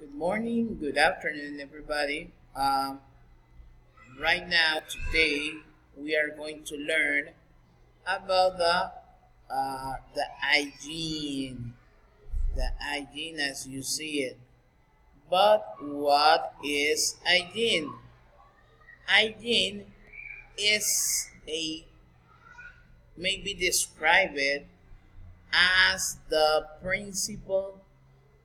Good morning, good afternoon, everybody. Today, we are going to learn about the hygiene, as you see it. But what is hygiene? Hygiene is maybe describe it as the principle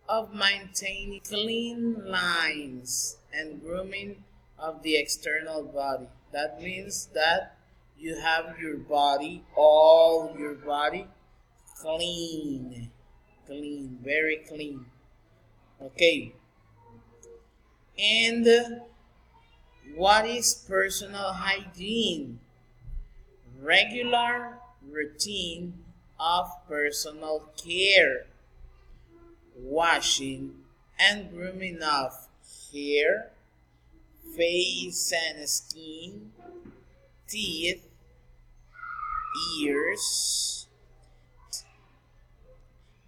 of maintaining clean lines and grooming of the external body. That means that you have all your body clean, very clean. Okay. And what is personal hygiene? Regular routine of personal care, washing and grooming of hair, face and skin, teeth, ears,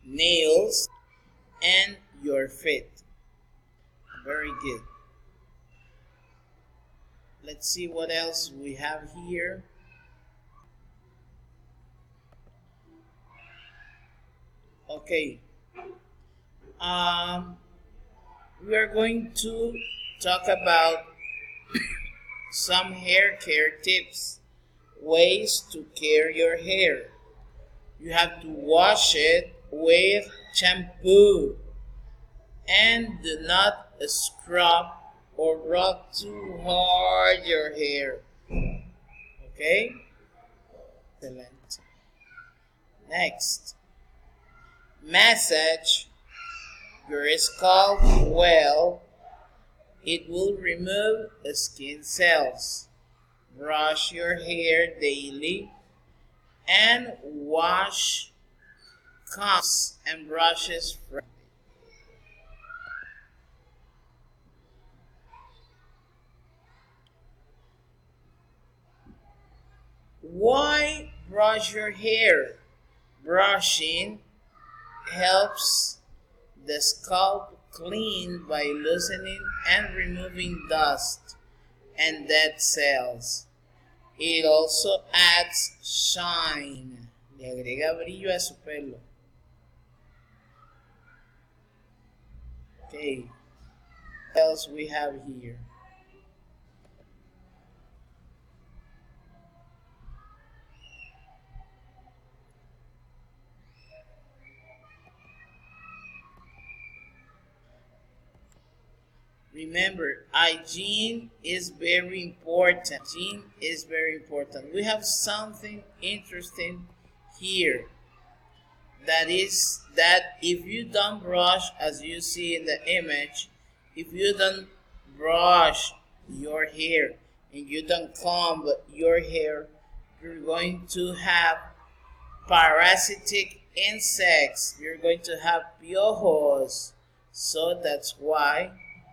nails, and your feet. Very good. Let's see what else we have here. Okay. We are going to talk about some hair care tips, ways to care your hair. You have to wash it with shampoo and do not scrub or rub too hard your hair. Okay? Excellent. Next, massage your scalp well. It will remove skin cells. Brush your hair daily and wash combs and brushes frequently. Why brush your hair? Brushing helps the scalp clean by loosening and removing dust and dead cells. It also adds shine. Le agrega brillo a su pelo. Okay. What else we have here? Remember, hygiene is very important. We have something interesting here. That is that if you don't brush, as you see in the image, if you don't brush your hair and you don't comb your hair, you're going to have parasitic insects. You're going to have piojos. So that's why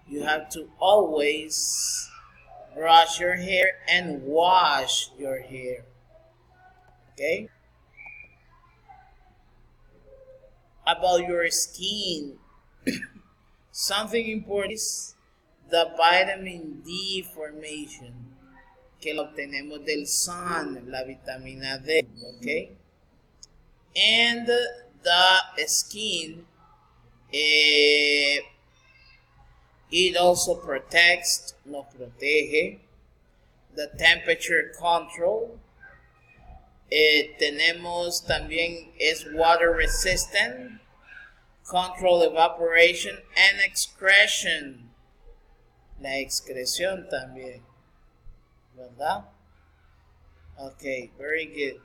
you have to always brush your hair and wash your hair. Okay? About your skin, something important is the vitamin D formation, que lo obtenemos del sun, la vitamina D. Okay? And the skin, it also nos protege, the temperature control. Tenemos también es water resistant, control evaporation and excretion. La excreción también, ¿verdad? Okay, very good.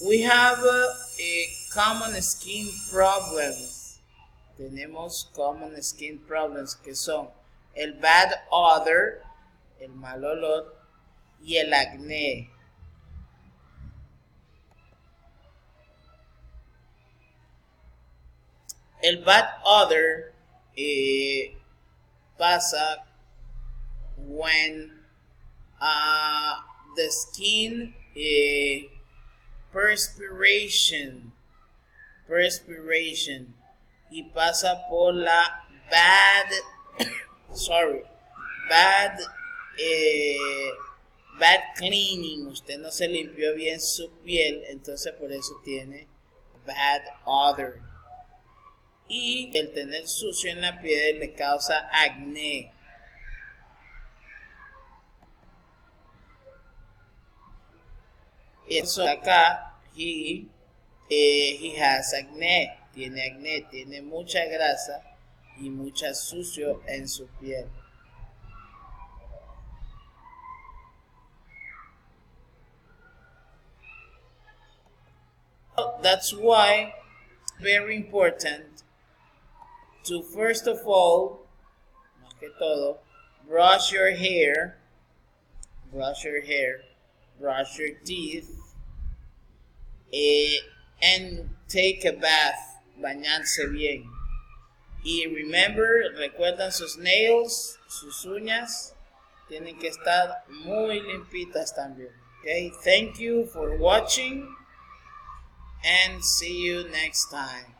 We have common skin problems. Tenemos common skin problems que son el bad odor, el mal olor y el acné. El bad odor pasa when the skin perspiration perspiration y pasa por la bad bad bad cleaning. Usted no se limpió bien su piel, entonces por eso tiene bad odor. Y el tener sucio en la piel le causa acné. Eso acá, he has acné, tiene mucha grasa y mucha sucio en su piel. That's why very important to first of all, más que todo, brush your hair, brush your teeth, and take a bath, bañarse bien. Y recuerdan sus nails, sus uñas, tienen que estar muy limpitas también. Okay, thank you for watching and see you next time.